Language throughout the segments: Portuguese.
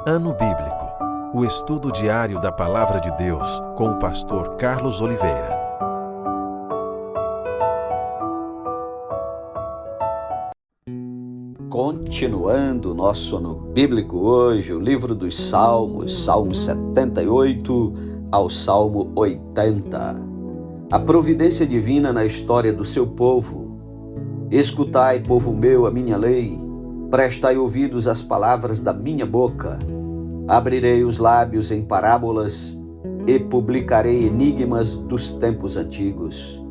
Ano Bíblico, o estudo diário da Palavra de Deus com o pastor Carlos Oliveira. Continuando o nosso ano bíblico hoje, o livro dos Salmos, Salmo 78 ao Salmo 80. A providência divina na história do seu povo. Escutai, povo meu, a minha lei, prestai ouvidos às palavras da minha boca. Abrirei os lábios em parábolas e publicarei enigmas dos tempos antigos.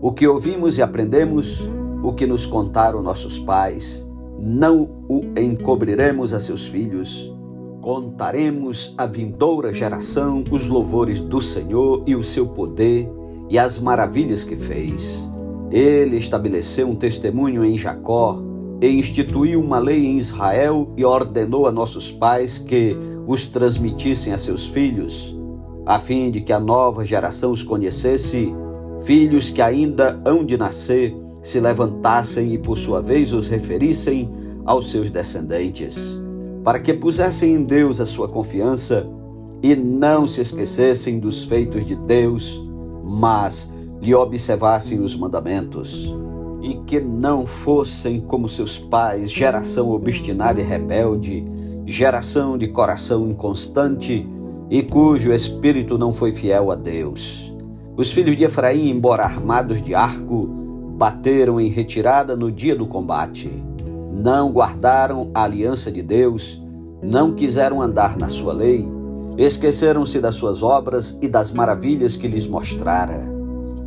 O que ouvimos e aprendemos, o que nos contaram nossos pais, não o encobriremos a seus filhos. Contaremos à vindoura geração os louvores do Senhor e o seu poder e as maravilhas que fez. Ele estabeleceu um testemunho em Jacó e instituiu uma lei em Israel e ordenou a nossos pais que os transmitissem a seus filhos, a fim de que a nova geração os conhecesse, filhos que ainda hão de nascer, se levantassem e por sua vez os referissem aos seus descendentes, para que pusessem em Deus a sua confiança e não se esquecessem dos feitos de Deus, mas lhe observassem os mandamentos, e que não fossem como seus pais, geração obstinada e rebelde, geração de coração inconstante e cujo espírito não foi fiel a Deus. Os filhos de Efraim, embora armados de arco, bateram em retirada no dia do combate. Não guardaram a aliança de Deus, não quiseram andar na sua lei, esqueceram-se das suas obras e das maravilhas que lhes mostrara.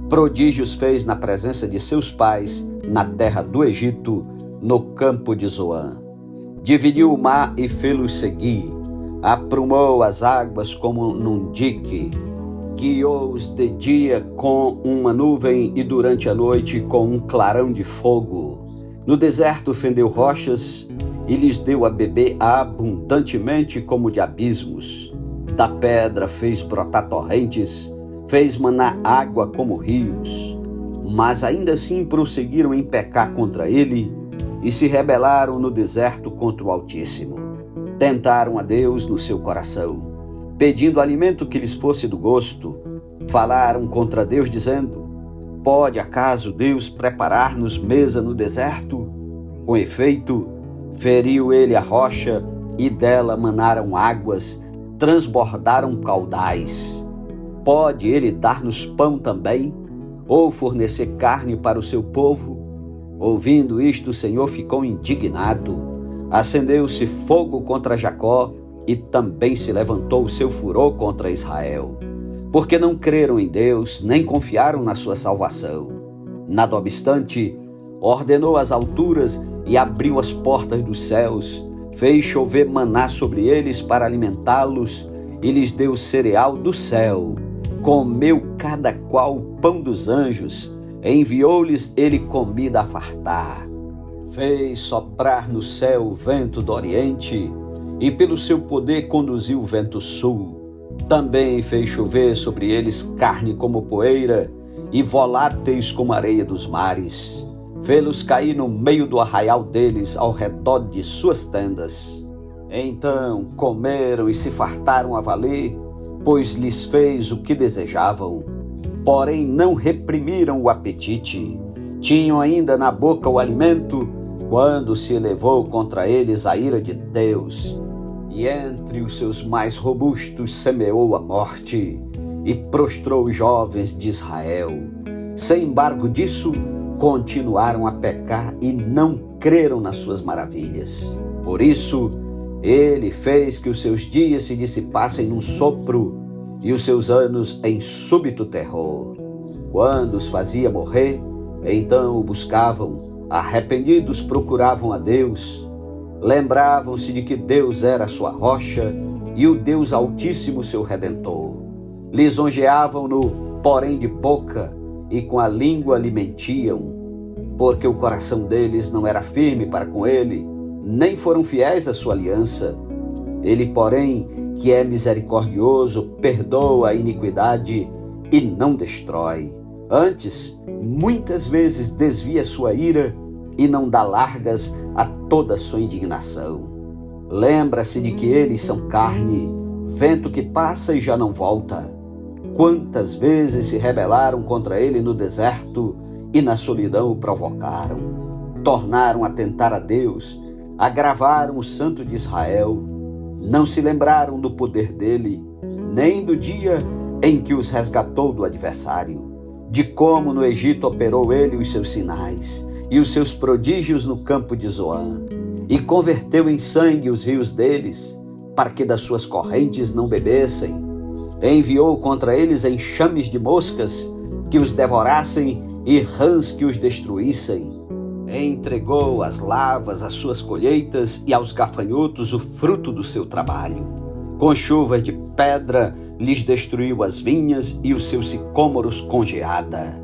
Prodígios fez na presença de seus pais, na terra do Egito, no campo de Zoã. Dividiu o mar e fê-los seguir, aprumou as águas como num dique, guiou-os de dia com uma nuvem e durante a noite com um clarão de fogo. No deserto fendeu rochas e lhes deu a beber abundantemente como de abismos. Da pedra fez brotar torrentes, fez manar água como rios. Mas ainda assim prosseguiram em pecar contra ele e se rebelaram no deserto contra o Altíssimo. Tentaram a Deus no seu coração, pedindo alimento que lhes fosse do gosto. Falaram contra Deus, dizendo: pode acaso Deus preparar-nos mesa no deserto? Com efeito, feriu ele a rocha e dela manaram águas, transbordaram caudais. Pode ele dar-nos pão também, ou fornecer carne para o seu povo? Ouvindo isto, o Senhor ficou indignado. Acendeu-se fogo contra Jacó e também se levantou o seu furor contra Israel, porque não creram em Deus, nem confiaram na sua salvação. Nada obstante, ordenou as alturas e abriu as portas dos céus, fez chover maná sobre eles para alimentá-los e lhes deu cereal do céu. Comeu cada qual o pão dos anjos, enviou-lhes ele comida a fartar. Fez soprar no céu o vento do oriente e pelo seu poder conduziu o vento sul. Também fez chover sobre eles carne como poeira e voláteis como areia dos mares. Fê-los cair no meio do arraial deles, ao redor de suas tendas. Então comeram e se fartaram a valer, pois lhes fez o que desejavam. Porém não reprimiram o apetite. Tinham ainda na boca o alimento, quando se elevou contra eles a ira de Deus. E entre os seus mais robustos semeou a morte e prostrou os jovens de Israel. Sem embargo disso, continuaram a pecar e não creram nas suas maravilhas. Por isso, ele fez que os seus dias se dissipassem num sopro e os seus anos em súbito terror. Quando os fazia morrer, então o buscavam, arrependidos procuravam a Deus. Lembravam-se de que Deus era a sua rocha e o Deus Altíssimo seu Redentor. Lisonjeavam-no, porém de boca, e com a língua lhe mentiam, porque o coração deles não era firme para com ele, nem foram fiéis à sua aliança. Ele, porém, que é misericordioso, perdoa a iniquidade e não destrói. Antes, muitas vezes desvia sua ira e não dá largas a toda sua indignação. Lembra-se de que eles são carne, vento que passa e já não volta. Quantas vezes se rebelaram contra ele no deserto e na solidão o provocaram. Tornaram a tentar a Deus, agravaram o Santo de Israel. Não se lembraram do poder dele, nem do dia em que os resgatou do adversário, de como no Egito operou ele os seus sinais e os seus prodígios no campo de Zoan, e converteu em sangue os rios deles, para que das suas correntes não bebessem. Enviou contra eles enxames de moscas que os devorassem e rãs que os destruíssem. Entregou às lavas as suas colheitas e aos gafanhotos o fruto do seu trabalho. Com chuvas de pedra lhes destruiu as vinhas e os seus sicômoros com geada.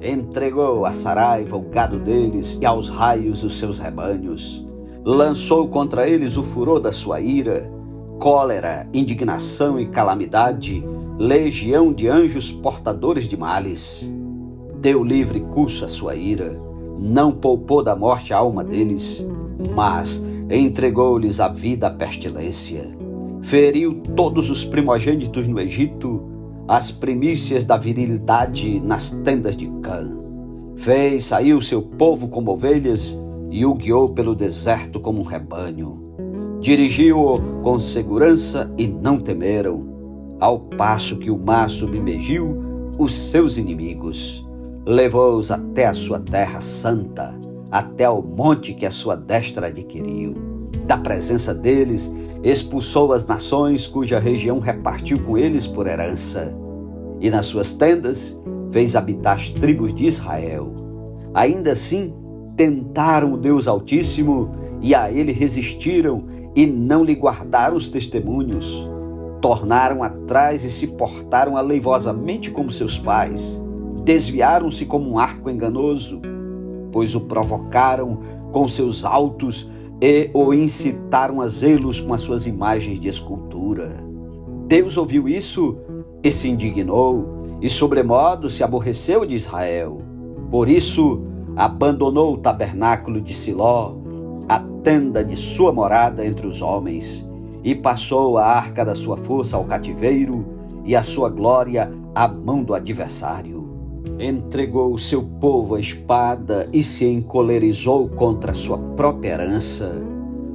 Entregou à saraiva o gado deles e aos raios os seus rebanhos. Lançou contra eles o furor da sua ira, cólera, indignação e calamidade, legião de anjos portadores de males. Deu livre curso à sua ira, não poupou da morte a alma deles, mas entregou-lhes a vida à pestilência. Feriu todos os primogênitos no Egito, as primícias da virilidade nas tendas de Cã. Fez sair o seu povo como ovelhas e o guiou pelo deserto como um rebanho. Dirigiu-o com segurança e não temeram, ao passo que o mar submergiu os seus inimigos. Levou-os até a sua terra santa, até ao monte que a sua destra adquiriu. Da presença deles, expulsou as nações cuja região repartiu com eles por herança. E nas suas tendas fez habitar as tribos de Israel. Ainda assim, tentaram o Deus Altíssimo e a ele resistiram e não lhe guardaram os testemunhos. Tornaram atrás e se portaram aleivosamente como seus pais. Desviaram-se como um arco enganoso, pois o provocaram com seus altos e o incitaram a zelos com as suas imagens de escultura. Deus ouviu isso e se indignou, e sobremodo se aborreceu de Israel. Por isso abandonou o tabernáculo de Siló, a tenda de sua morada entre os homens, e passou a arca da sua força ao cativeiro e a sua glória à mão do adversário. Entregou o seu povo à espada e se encolerizou contra a sua própria herança.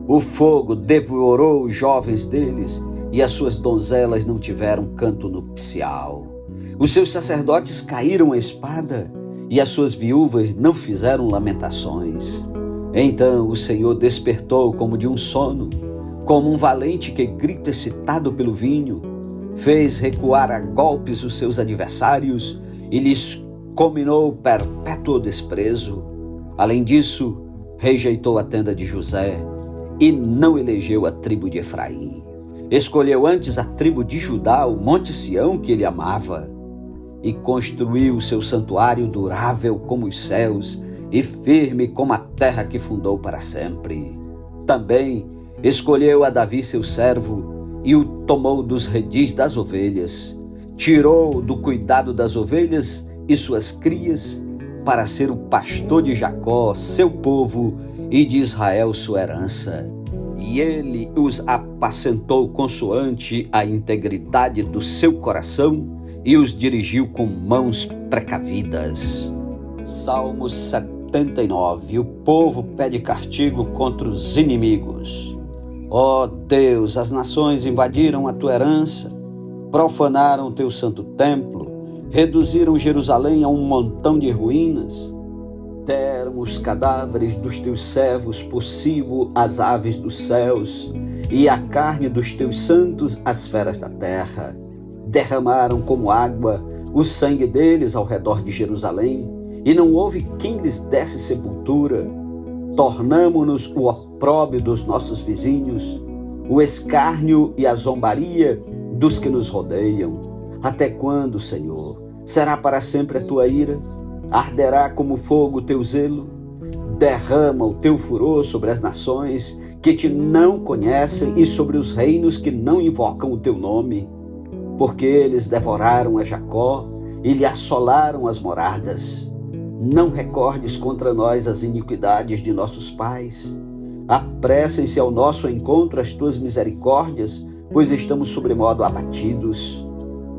O fogo devorou os jovens deles e as suas donzelas não tiveram canto nupcial. Os seus sacerdotes caíram à espada e as suas viúvas não fizeram lamentações. Então o Senhor despertou como de um sono, como um valente que grita excitado pelo vinho. Fez recuar a golpes os seus adversários e lhes comminou perpétuo desprezo. Além disso, rejeitou a tenda de José e não elegeu a tribo de Efraim. Escolheu antes a tribo de Judá, o monte Sião que ele amava, e construiu o seu santuário durável como os céus e firme como a terra que fundou para sempre. Também escolheu a Davi seu servo e o tomou dos redis das ovelhas, tirou do cuidado das ovelhas e suas crias para ser o pastor de Jacó, seu povo, e de Israel, sua herança. E ele os apacentou consoante a integridade do seu coração e os dirigiu com mãos precavidas. Salmo 79. O povo pede castigo contra os inimigos. Ó Deus, as nações invadiram a tua herança, profanaram o teu santo templo, reduziram Jerusalém a um montão de ruínas. Deram os cadáveres dos teus servos por cibo às aves dos céus, e a carne dos teus santos às feras da terra. Derramaram como água o sangue deles ao redor de Jerusalém, e não houve quem lhes desse sepultura. Tornamo-nos o opróbrio dos nossos vizinhos, o escárnio e a zombaria dos que nos rodeiam. Até quando, Senhor? Será para sempre a tua ira? Arderá como fogo o teu zelo? Derrama o teu furor sobre as nações que te não conhecem e sobre os reinos que não invocam o teu nome. Porque eles devoraram a Jacó e lhe assolaram as moradas. Não recordes contra nós as iniquidades de nossos pais, Apressem-se ao nosso encontro as tuas misericórdias, pois estamos sobremodo abatidos.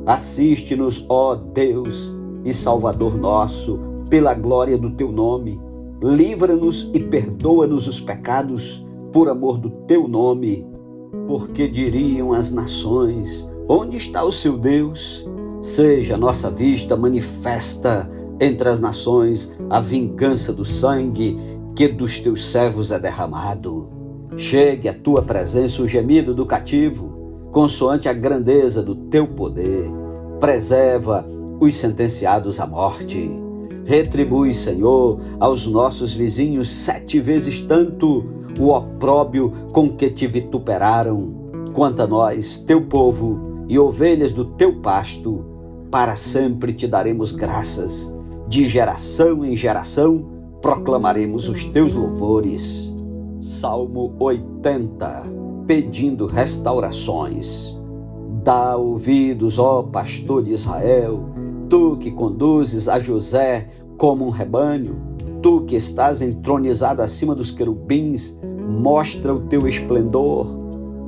Assiste-nos, ó Deus e Salvador nosso, pela glória do teu nome. Livra-nos e perdoa-nos os pecados, por amor do teu nome. Porque diriam as nações: onde está o seu Deus? Seja nossa vista manifesta entre as nações a vingança do sangue que dos teus servos é derramado. Chegue à tua presença o gemido do cativo, consoante a grandeza do teu poder. Preserva os sentenciados à morte. Retribui, Senhor, aos nossos vizinhos 7 vezes tanto o opróbio com que te vituperaram, quanto a nós, teu povo e ovelhas do teu pasto. Para sempre te daremos graças. De geração em geração proclamaremos os teus louvores. Salmo 80, pedindo restaurações. Dá ouvidos, ó pastor de Israel, tu que conduzes a José como um rebanho, tu que estás entronizado acima dos querubins, mostra o teu esplendor.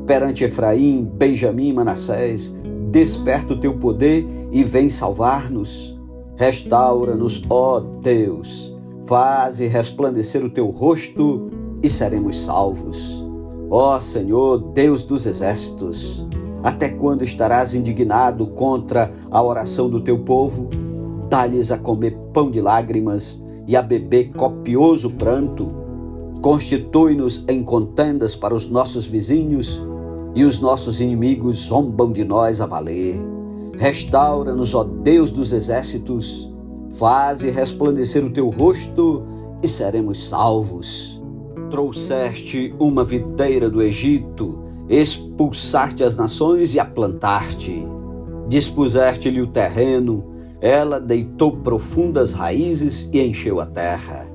Perante Efraim, Benjamim, Manassés, desperta o teu poder e vem salvar-nos. Restaura-nos, ó Deus, faze resplandecer o teu rosto e seremos salvos. Ó Senhor, Deus dos exércitos, até quando estarás indignado contra a oração do teu povo? Dá-lhes a comer pão de lágrimas e a beber copioso pranto. Constitui-nos em contendas para os nossos vizinhos, e os nossos inimigos zombam de nós a valer. Restaura-nos, ó Deus dos exércitos, faze resplandecer o teu rosto e seremos salvos. Trouxeste uma videira do Egito, expulsaste as nações e a plantaste. Dispuseste-lhe o terreno, ela deitou profundas raízes e encheu a terra.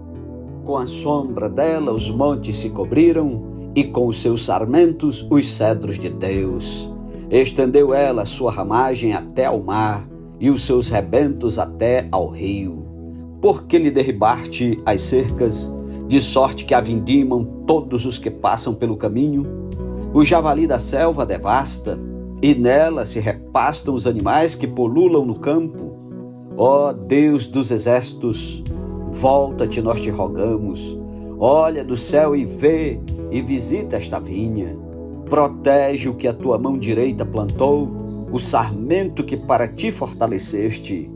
Com a sombra dela os montes se cobriram, e com os seus sarmentos os cedros de Deus. Estendeu ela a sua ramagem até ao mar, e os seus rebentos até ao rio. Porque lhe derribaste as cercas, de sorte que a vindimam todos os que passam pelo caminho? O javali da selva devasta, e nela se repastam os animais que pululam no campo. Ó Deus dos exércitos, volta-te, nós te rogamos. Olha do céu e vê, e visita esta vinha. Protege o que a tua mão direita plantou, o sarmento que para ti fortaleceste.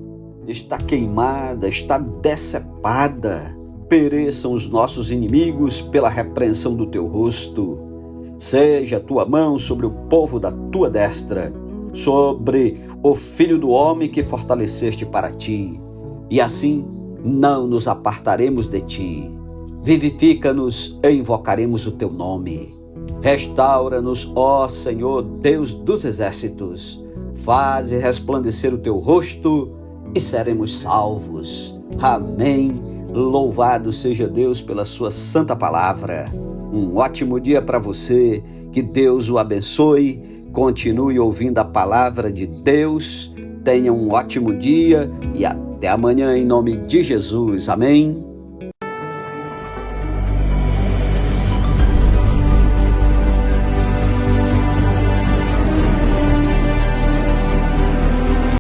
Está queimada, está decepada. Pereçam os nossos inimigos pela repreensão do teu rosto. Seja a tua mão sobre o povo da tua destra, sobre o filho do homem que fortaleceste para ti, e assim não nos apartaremos de ti. Vivifica-nos e invocaremos o teu nome. Restaura-nos, ó Senhor, Deus dos exércitos. Faze resplandecer o teu rosto e seremos salvos. Amém. Louvado seja Deus pela sua santa palavra. Um ótimo dia para você. Que Deus o abençoe. Continue ouvindo a palavra de Deus. Tenha um ótimo dia e até amanhã em nome de Jesus. Amém.